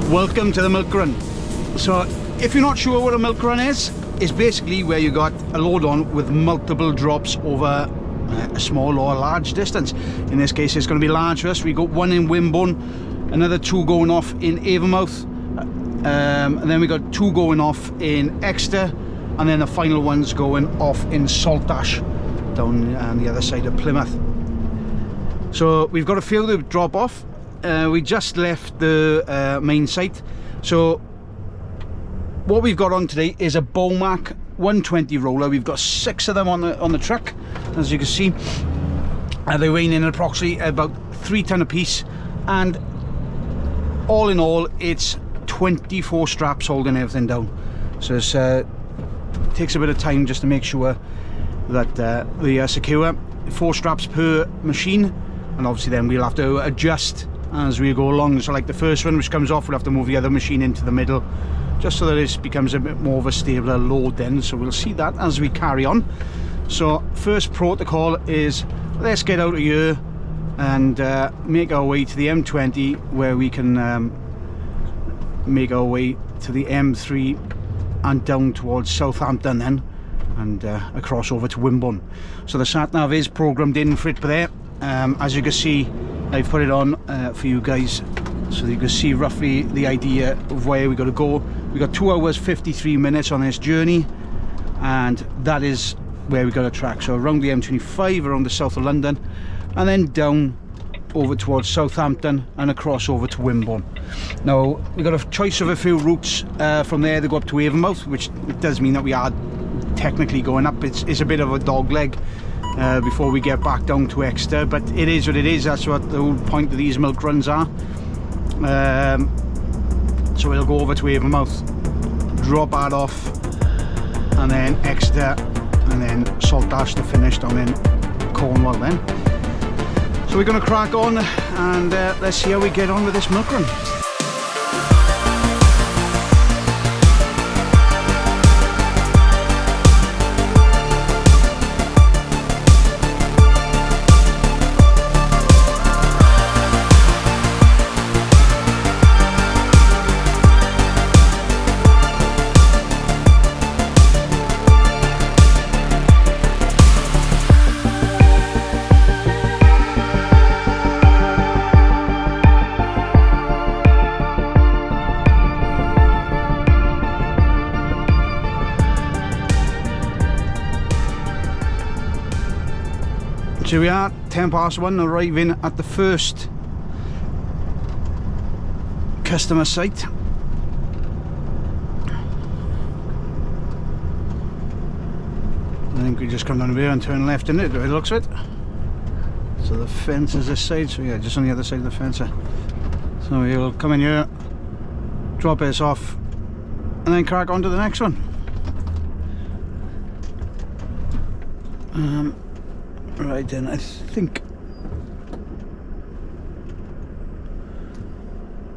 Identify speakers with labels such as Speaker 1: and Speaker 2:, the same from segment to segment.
Speaker 1: Welcome to the milk run. So if you're not sure what a milk run is, it's basically where you got a load on with multiple drops over a small or a large distance. In this case it's going to be large for us. We got one in Wimborne, another two going off in Avonmouth, and then we got two going off in Exeter, and then the final one's going off in Saltash down on the other side of Plymouth. So we've got a few that drop off. We just left the main site. So what we've got on today is a Bomag 120 roller. We've got 6 of them on the truck, as you can see. They weigh in approximately about 3 ton a piece, and all in all it's 24 straps holding everything down. So it takes a bit of time just to make sure that they are secure. 4 straps per machine, and obviously then we'll have to adjust as we go along. So like the first one which comes off, we'll have to move the other machine into the middle, just so that it becomes a bit more of a stable load then. So we'll see that as we carry on. So first protocol is, let's get out of here and make our way to the M20, where we can make our way to the M3 and down towards Southampton then, and across over to Wimborne. So the sat nav is programmed in for it there. As you can see, I've put it on for you guys, so you can see roughly the idea of where we got to go. We got 2 hours 53 minutes on this journey, and that is where we got to track. So around the M25, around the south of London, and then down over towards Southampton and across over to Wimborne. Now we got a choice of a few routes from there to go up to Avonmouth, which does mean that we are technically going up. It's a bit of a dog leg before we get back down to Exeter, but it is what it is. That's what the whole point of these milk runs are. So we'll go over to Avonmouth, drop that off, and then Exeter, and then Saltash to finish down in Cornwall then. So we're going to crack on, and let's see how we get on with this milk run. Here we are, 1:10, arriving at the first customer site. I think we just come down here and turn left in it, by the looks of it. So the fence is this side, so yeah, just on the other side of the fence. So we'll come in here, drop this off, and then crack on to the next one. Right then, I think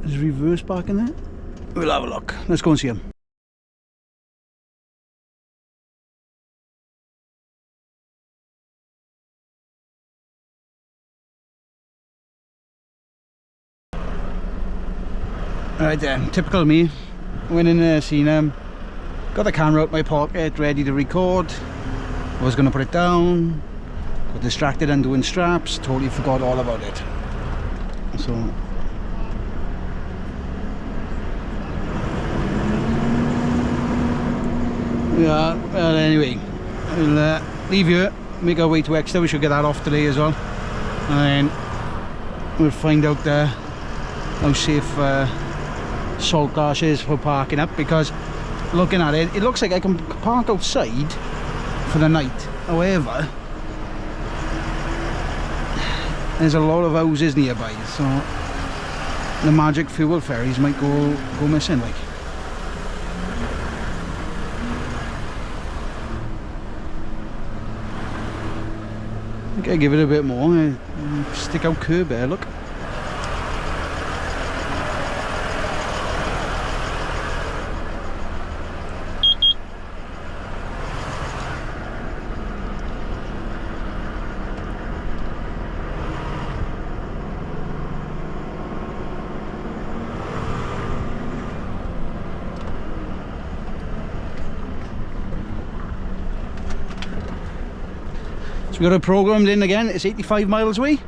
Speaker 1: there's reverse back in there. We'll have a look. Let's go and see him. Right then, typical me. Went in there, seen him, got the camera out of my pocket, ready to record. I was going to put it down. Got distracted undoing straps, totally forgot all about it. So yeah, well anyway, we'll leave here, make our way to Exeter. We should get that off today as well, and then we'll find out how safe Saltash is for parking up, because looking at it, it looks like I can park outside for the night. However, there's a lot of houses nearby, so the magic fuel ferries might go missing, like. I think I give it a bit more. Stick out curb there, look. We got it programmed in again. It's 85 miles away,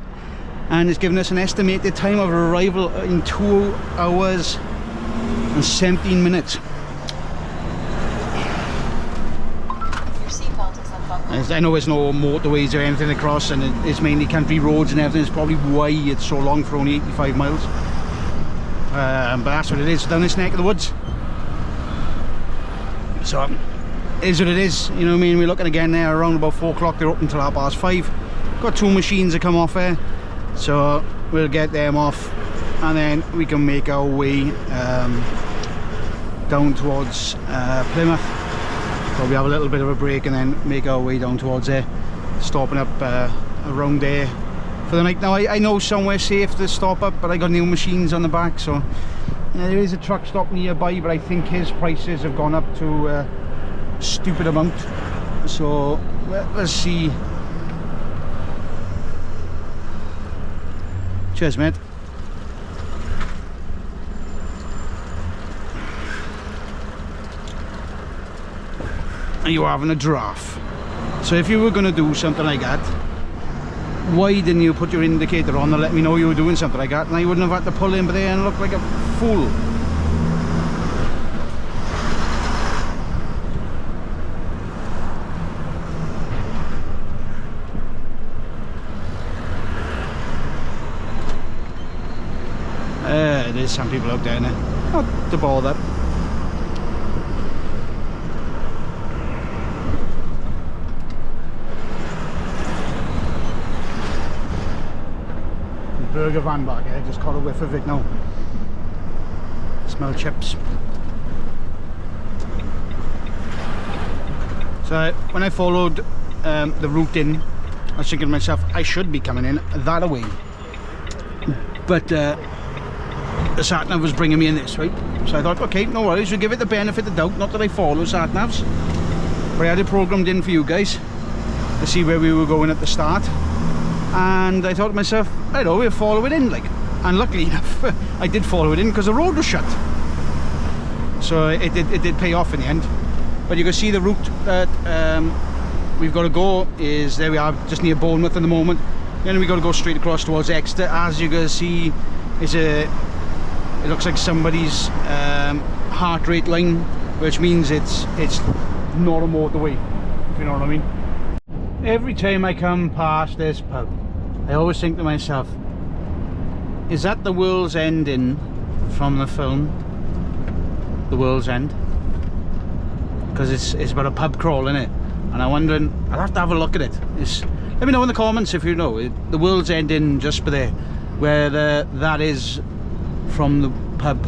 Speaker 1: and it's given us an estimated time of arrival in 2 hours and 17 minutes.
Speaker 2: Your seatbelt is unbuckled.
Speaker 1: I know there's no motorways or anything across, and it's mainly country roads and everything. It's probably why it's so long for only 85 miles. But that's what it is down this neck of the woods. So it is what it is, you know what I mean. We're looking again there around about 4 o'clock. They're open till 5:30. Got 2 machines that come off there, so we'll get them off and then we can make our way down towards Plymouth. Probably have a little bit of a break and then make our way down towards there, stopping up around there for the night. Now I know somewhere safe to stop up, but I got new machines on the back, so there is a truck stop nearby, but I think his prices have gone up to a stupid amount, so let's see. Cheers, mate. Are you having a draft? So if you were going to do something like that, why didn't you put your indicator on and let me know you were doing something like that, and I wouldn't have had to pull in there and look like a fool. There's some people out there now, not to bother. Burger van back here, just caught a whiff of it now. Smell chips. So when I followed the route in, I was thinking to myself, I should be coming in that way, but the sat-nav was bringing me in this way, so I thought, okay, no worries, we'll give it the benefit of the doubt. Not that I follow sat-navs, but I had it programmed in for you guys to see where we were going at the start. And I thought to myself, I know, we'll follow it in, like, and luckily enough I did follow it in because the road was shut, so it did pay off in the end. But you can see the route that we've got to go is, there we are, just near Bournemouth at the moment. Then we got to go straight across towards Exeter. As you can see, it looks like somebody's heart rate line, which means it's not a motorway, if you know what I mean. Every time I come past this pub, I always think to myself, is that the World's End Inn from the film The World's End? Because it's about a pub crawl, innit? And I'm wondering, I'll have to have a look at it. Let me know in the comments if you know. The World's End Inn, just by there, where that is from the pub.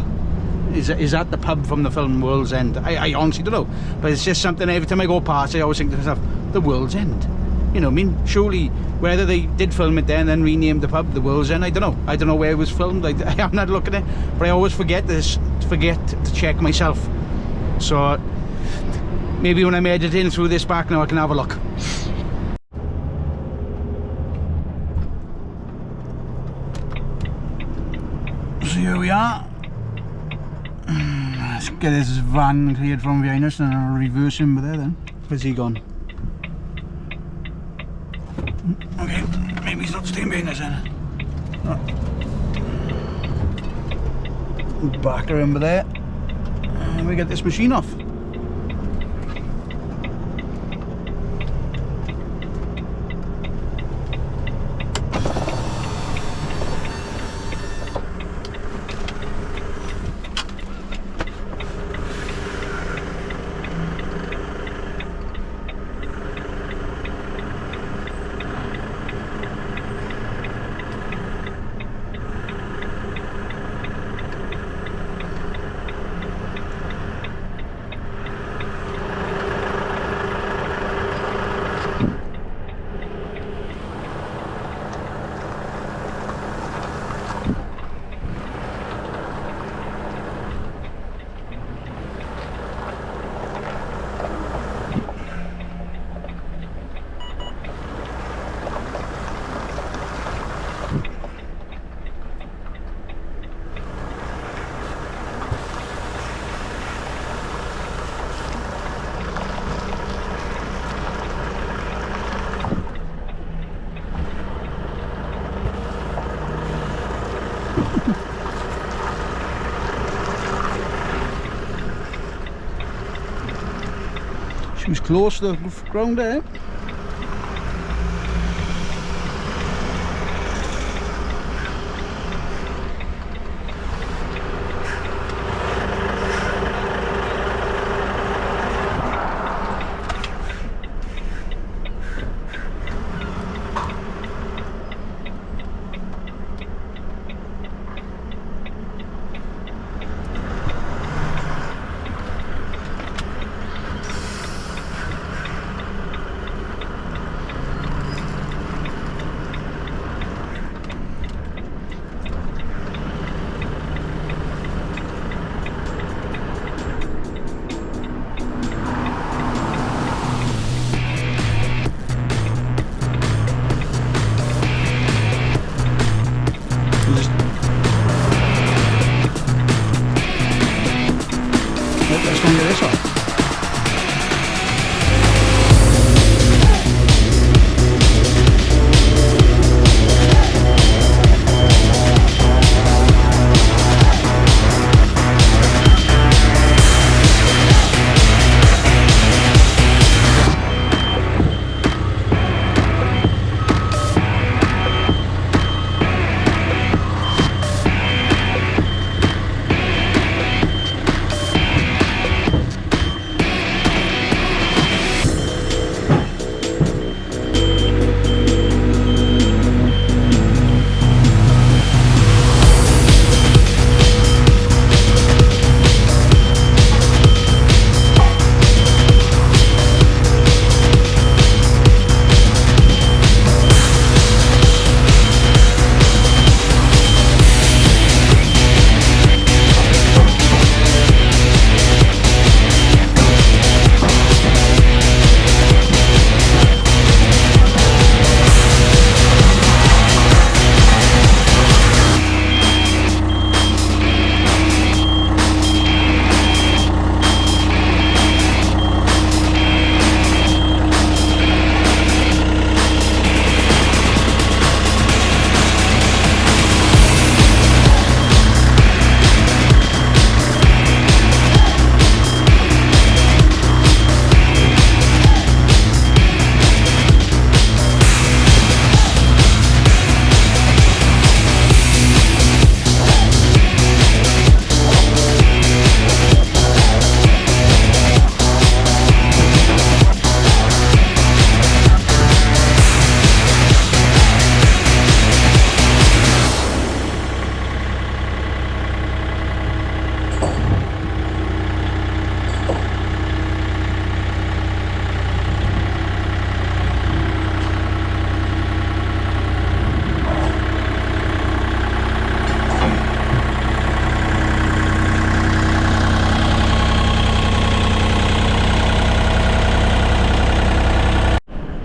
Speaker 1: Is that the pub from the film World's End? I honestly don't know. But it's just something, every time I go past, I always think to myself, the World's End. You know what I mean? Surely, whether they did film it there and then renamed the pub the World's End, I don't know. I don't know where it was filmed. I haven't had a look at it, but I always forget to check myself. So maybe when I'm editing through this back now, I can have a look. So here we are. Let's get this van cleared from behind us and I'll reverse him there then. Where's he gone? Okay, maybe he's not staying behind us then. Back her in there. And we get this machine off. She was close to the ground there. Let's go and get this one.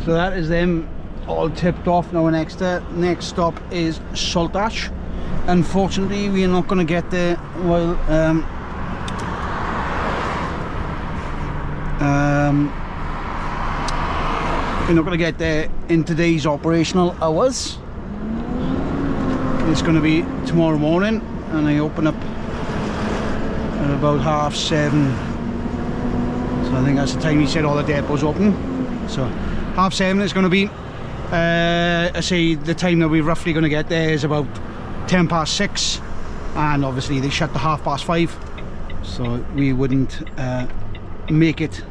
Speaker 1: So that is them all tipped off. Now next stop is Saltash. Unfortunately we are not going to get there while we're not going to get there in today's operational hours. It's going to be tomorrow morning, and I open up at about 7:30. So I think that's the time he said all the depots open. So 7:30 is going to be. I say the time that we're roughly going to get there is about 6:10, and obviously they shut the 5:30, so we wouldn't make it.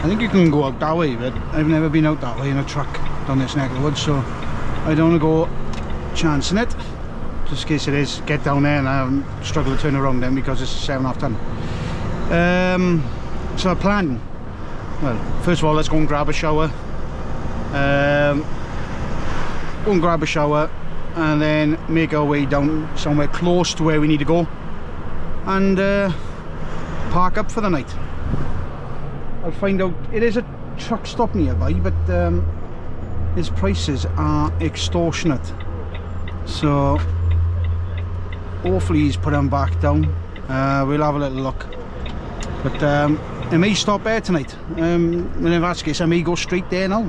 Speaker 1: I think you can go out that way, but I've never been out that way in a truck down this neck of the woods, so I don't want to go chancing it, just in case it is get down there and I struggle to turn around then because it's 7.5 ton. So the plan, well, first of all, let's go and grab a shower. Go and grab a shower and then make our way down somewhere close to where we need to go and park up for the night. I'll find out. It is a truck stop nearby, but his prices are extortionate, so hopefully he's put them back down. we'll have a little look. But I may stop there tonight. And if that's the case, I may go straight there now,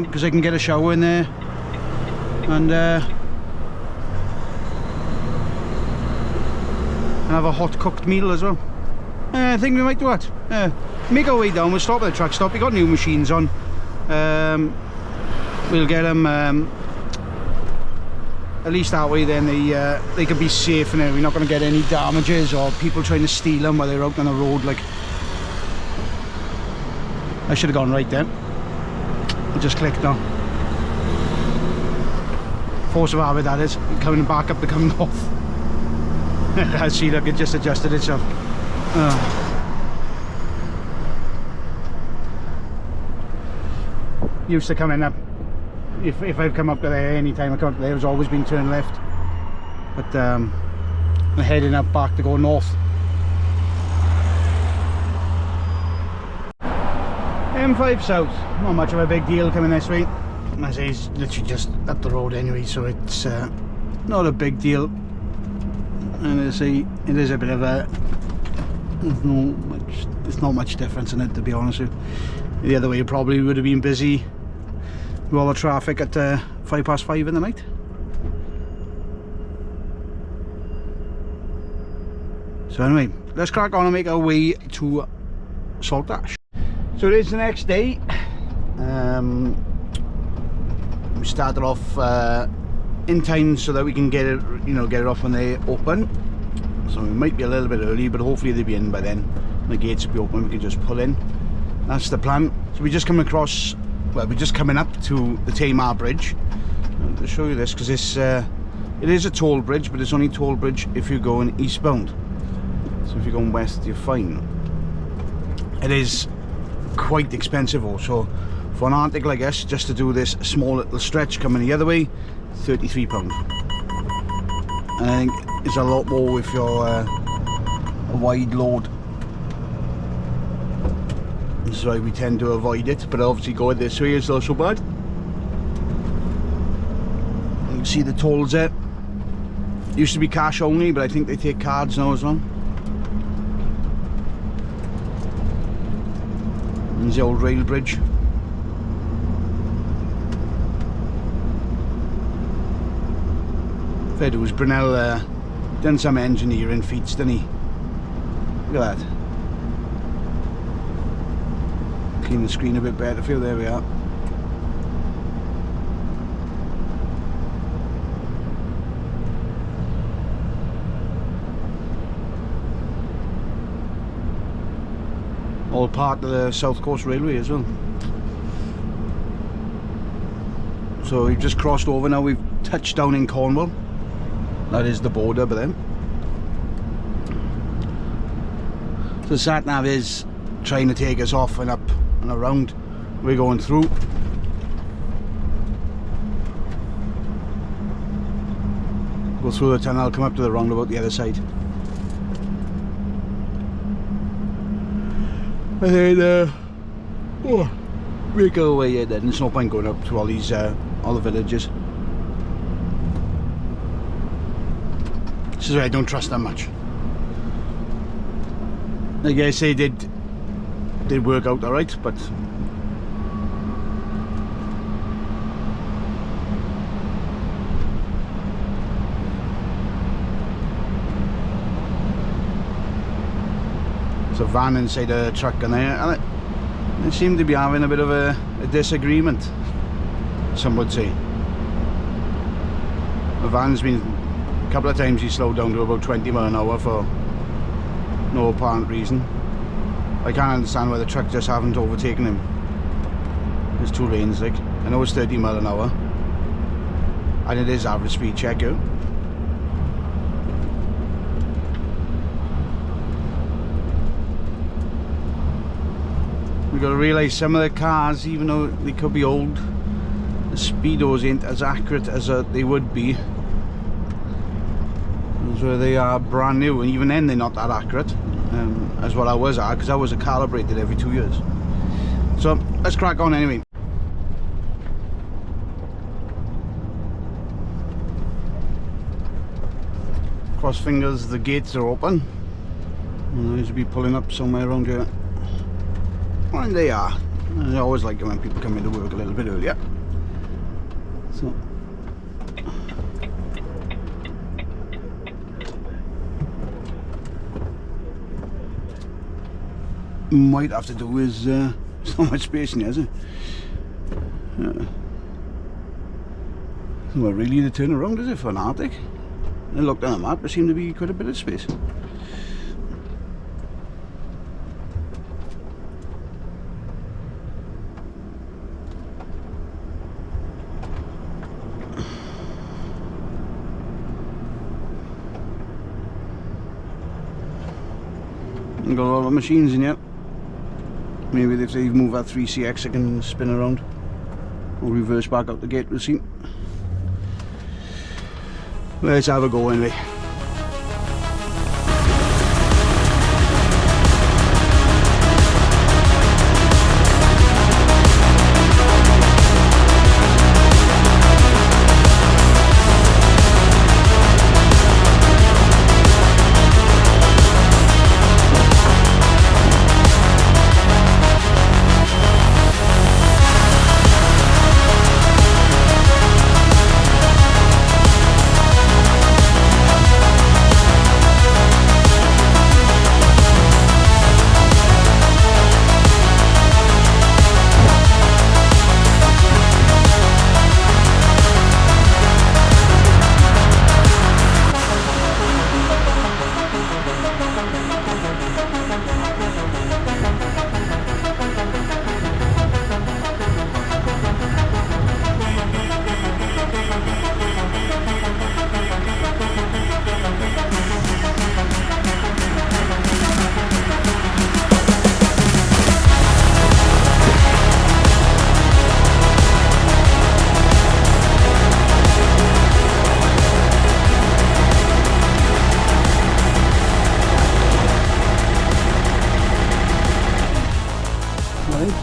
Speaker 1: because I can get a shower in there and have a hot cooked meal as well. I think we might do that. Make our way down, we'll stop at the truck stop. We got new machines on. We'll get them at least that way, then they can be safe, and we're not going to get any damages or people trying to steal them while they're out on the road. Like, I should have gone right then. I just clicked now. Force of habit, that is. Coming back up to come north. I see, look, it just adjusted itself. Used to coming up, if I've come up to there, any time I come up to there, it's always been turn left. But I'm heading up back to go north. M5 south, not much of a big deal coming this way. As I say, it's literally just up the road anyway, so it's not a big deal. And as I say, it is a bit of a, there's not much difference in it, to be honest with you. The other way probably would have been busy with all the traffic at 5:05 in the night. So anyway, let's crack on and make our way to Saltash. So it is the next day. We started off in time so that we can get it, get it off when they open. So we might be a little bit early, but hopefully they'll be in by then. The gates will be open, we can just pull in. That's the plan. So we just come across, well, we're just coming up to the Tamar Bridge. I'll show you this because this it is a toll bridge, but it's only toll bridge if you're going eastbound. So if you're going west, you're fine. It is quite expensive also for an article like this, just to do this small little stretch coming the other way. £33. And I think it's a lot more if you're a wide load. That's why we tend to avoid it, but obviously going this way is not so bad. You can see the tolls there. It used to be cash only, but I think they take cards now as well. There's the old rail bridge. Fair dues, Brunel done some engineering feats, didn't he? Look at that. Clean the screen a bit better for you, there we are. All part of the South Coast Railway as well. So we've just crossed over now, we've touched down in Cornwall. That is the border by them. So sat nav is trying to take us off and up and around. We're going through. Go through the tunnel, come up to the roundabout the other side. And then we go away here then. There's no point going up to all these all the villages. This is why I don't trust them much. Like I say, did work out alright, but there's a van inside a truck in there, and they seem to be having a bit of a disagreement, some would say. The van's been, a couple of times he slowed down to about 20 miles an hour for no apparent reason. I can't understand why the truck just haven't overtaken him. There's two lanes, like. I know it's 30 miles an hour. And it is average speed, check out. We've got to realise some of the cars, even though they could be old, the speedos ain't as accurate as they would be. Where they are brand new, and even then they're not that accurate as what ours are, because ours are calibrated every 2 years. So let's crack on anyway. Cross fingers the gates are open. And they should be pulling up somewhere around here. And they are. I always like it when people come into work a little bit earlier. So might have to do is there's not much space in here, is it? Well, really the turn around, is it, for an Arctic? I looked on the map, there seemed to be quite a bit of space. Got a lot of machines in here. Maybe if they move that 3CX, I can spin around or reverse back out the gate. We'll see. Let's have a go anyway.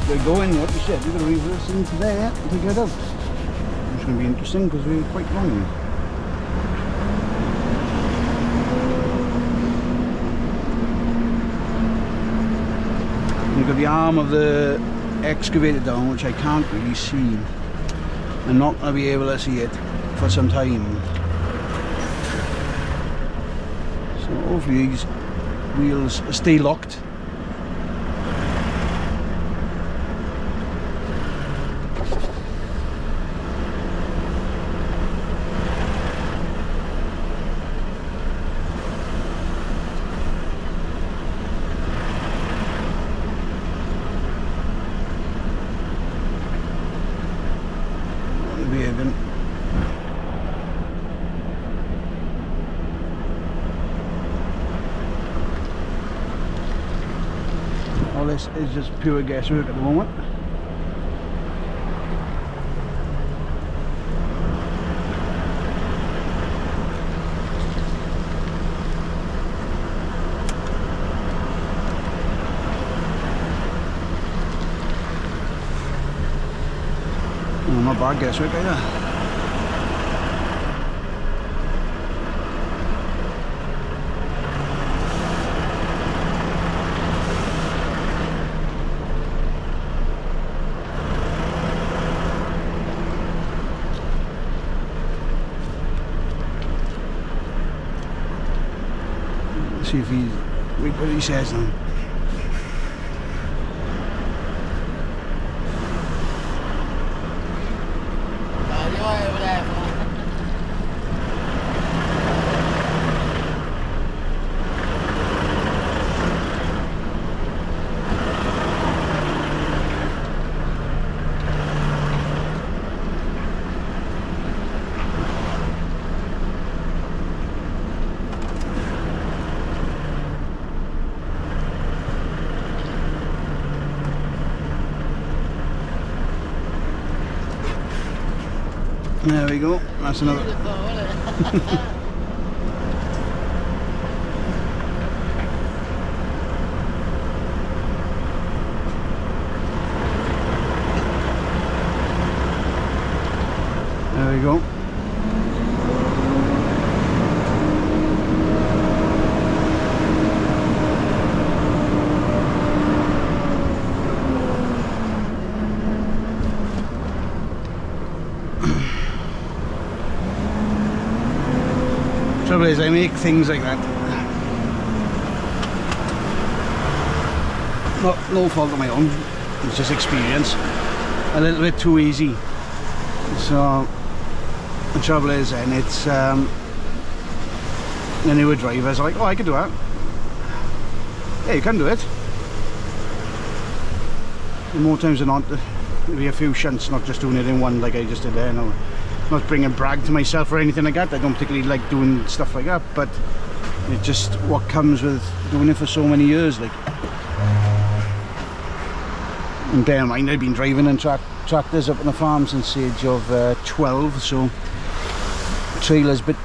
Speaker 1: They're going, what you said, you're going to reverse into there to get out. It's going to be interesting because we're quite long. You've got the arm of the excavator down, which I can't really see. I'm not going to be able to see it for some time. So hopefully these wheels stay locked. All this is just pure guesswork at the moment. Oh, not bad guesswork either. See if he's, wait what he says now. There we go, that's another. There we go. Trouble is, I make things like that. No fault of my own, it's just experience. A little bit too easy. So the trouble is, and it's the newer drivers are like, oh, I can do that. Yeah, you can do it. And more times than not, there'll be a few shunts, not just doing it in one like I just did there. No, not bringing brag to myself or anything like that. I don't particularly like doing stuff like that, but it's just what comes with doing it for so many years. Like, and bear in mind, I've been driving and tractors up on the farm since the age of 12, so trailer's a bit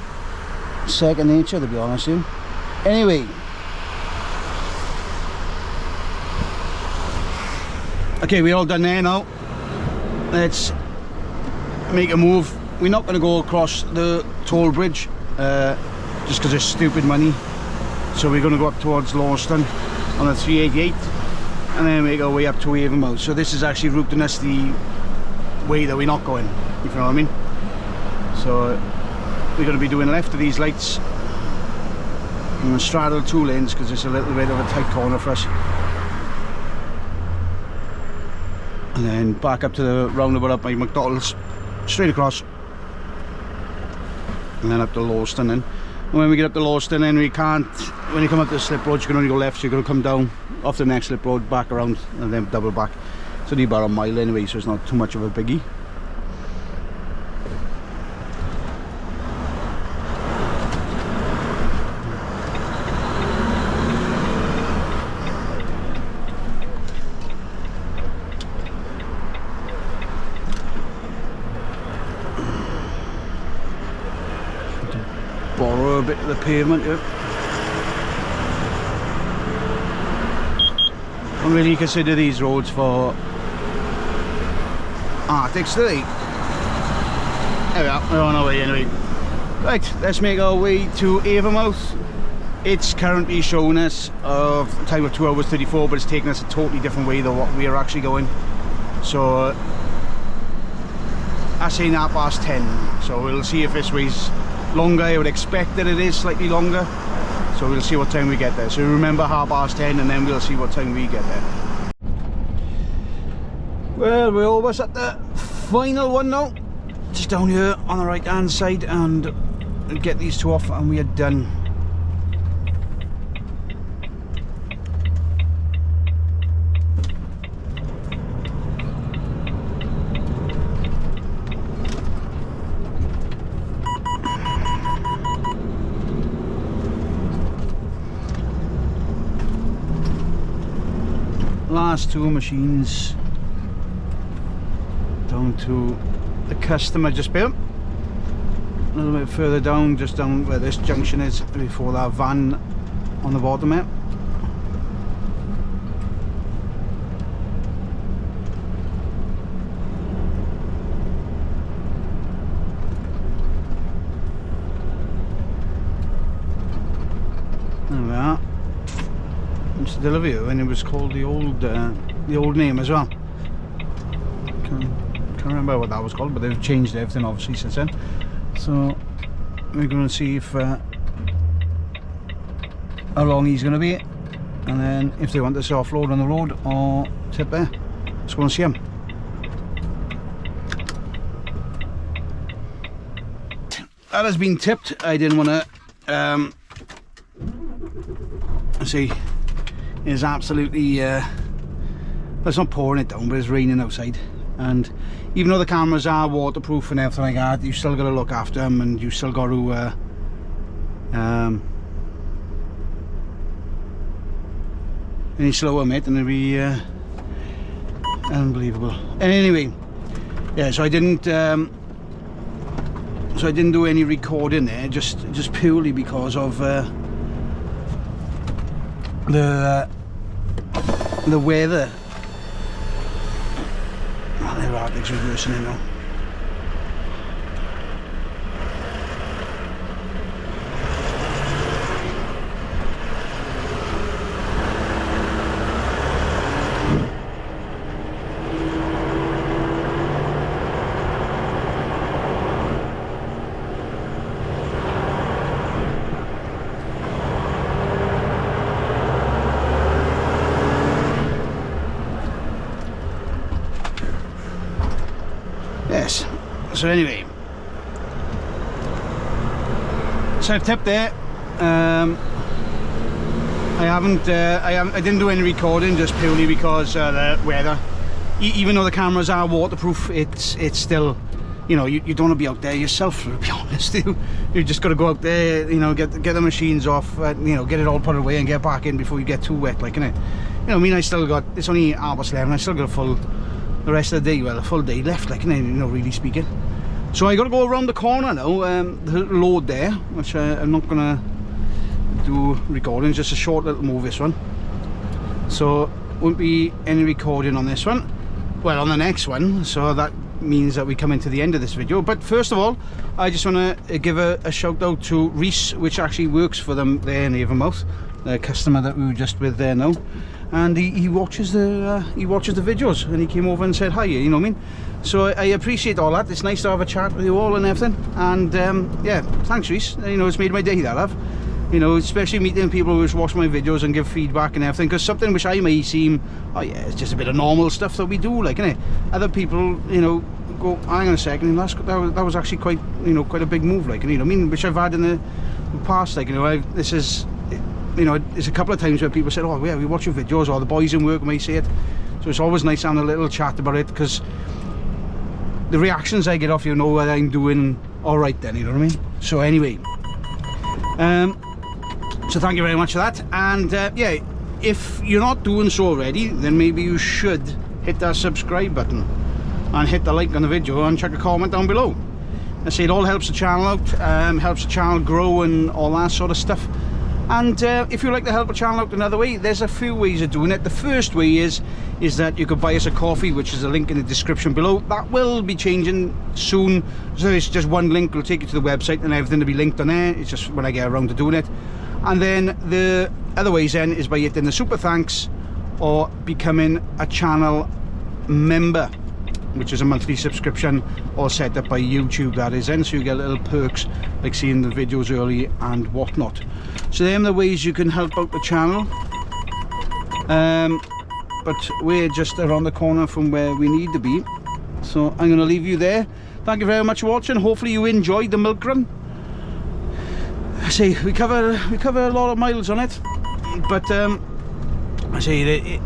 Speaker 1: second nature, to be honest with you. Anyway, okay, we're all done there now. Let's make a move. We're not going to go across the toll bridge just because it's stupid money. So we're going to go up towards Lawston on the 388 and then make our way up to Avonmouth. So this is actually routing us the way that we're not going, if you know what I mean. So we're going to be doing left of these lights and straddle 2 lanes because it's a little bit of a tight corner for us. And then back up to the roundabout up by McDonald's, straight across, and then up to Lawston. And when we get up to Lawston, then we can't, when you come up to the slip road, you can only go left, so you're going to come down off the next slip road, back around, and then double back. It's only about a mile anyway, so it's not too much of a biggie. Borrow a bit of the pavement here. I don't really consider these roads for Arctics, do they? There we are, we're on our way anyway. Right, let's make our way to Avonmouth. It's currently showing us a time of 2 hours 34, but it's taking us a totally different way than what we are actually going. So that's saying 10:30, so we'll see if this way's longer. I would expect that it is slightly longer, so we'll see what time we get there. So remember 10:30, and then we'll see what time we get there. Well, we're almost at the final one now, just down here on the right hand side, and we'll get these 2 off and we are done. Last 2 machines down to the customer just bit. A little bit further down, just down where this junction is before that van on the bottom there. There we are. It's Delivery, and it was called the old name as well. Can't remember what that was called, but they've changed everything obviously since then. So we're going to see if how long he's going to be, and then if they want us to offload on the road or tip there. Let's go and see him. That has been tipped. I didn't want to see. It's absolutely it's not pouring it down, but it's raining outside, and even though the cameras are waterproof and everything like that, you still got to look after them, and you still got to any slower, mate, and it'll be unbelievable. And anyway, yeah, so I didn't do any recording there, just purely because of the weather. Oh, there are things reversing in now. So anyway, so I've tipped there. I didn't do any recording just purely because the weather. Even though the cameras are waterproof, it's still, you know, you don't want to be out there yourself, to be honest. You just got to go out there, you know, get the machines off, you know, get it all put away and get back in before you get too wet, like, innit? You know, I mean, I still got, it's only 11:30, I still got the rest of the day, well, a full day left, like, innit, you know, really speaking. So I got to go around the corner now, the load there, which I'm not gonna do recording, just a short little move, this one. So won't be any recording on this one, well, on the next one, so that means that we come into the end of this video. But first of all, I just want to give a shout out to Reese, which actually works for them there in Avonmouth, the customer that we were just with there now, and he watches the videos, and he came over and said hi, you know what I mean? So I appreciate all that. It's nice to have a chat with you all and everything, and yeah, thanks Reese, you know, it's made my day, that have. You know, especially meeting people who just watch my videos and give feedback and everything, because something which I may seem, oh yeah, it's just a bit of normal stuff that we do, like, innit? Other people, you know, go, hang on a second, that was actually quite, you know, quite a big move, like, you know what I mean, which I've had in the past, like, you know, this is, you know, there's a couple of times where people said, oh yeah, we watch your videos, or the boys in work may say it, so it's always nice having a little chat about it, because the reactions I get off, you know, that I'm doing alright then, you know what I mean? So anyway, so thank you very much for that, and yeah, if you're not doing so already, then maybe you should hit that subscribe button and hit the like on the video and check a comment down below. I say it all helps the channel out, helps the channel grow and all that sort of stuff. And if you'd like to help the channel out another way, there's a few ways of doing it. The first way is that you could buy us a coffee, which is a link in the description below. That will be changing soon, so it's just one link, will take you to the website and everything will be linked on there. It's just when I get around to doing it. And then the other ways then is by hitting the super thanks or becoming a channel member, which is a monthly subscription all set up by YouTube, that is, then, so you get little perks like seeing the videos early and whatnot. So them are the ways you can help out the channel, but we're just around the corner from where we need to be, so I'm going to leave you there. Thank you very much for watching. Hopefully you enjoyed the milk run. I say we cover a lot of miles on it, but I say it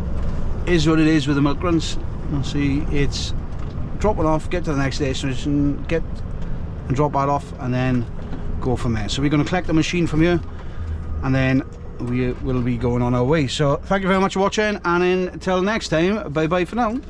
Speaker 1: is what it is with the milk runs. I see it's drop it off, get to the next destination, get and drop that off, and then go from there. So we're going to collect the machine from here, and then we will be going on our way. So thank you very much for watching, and until next time, bye bye for now.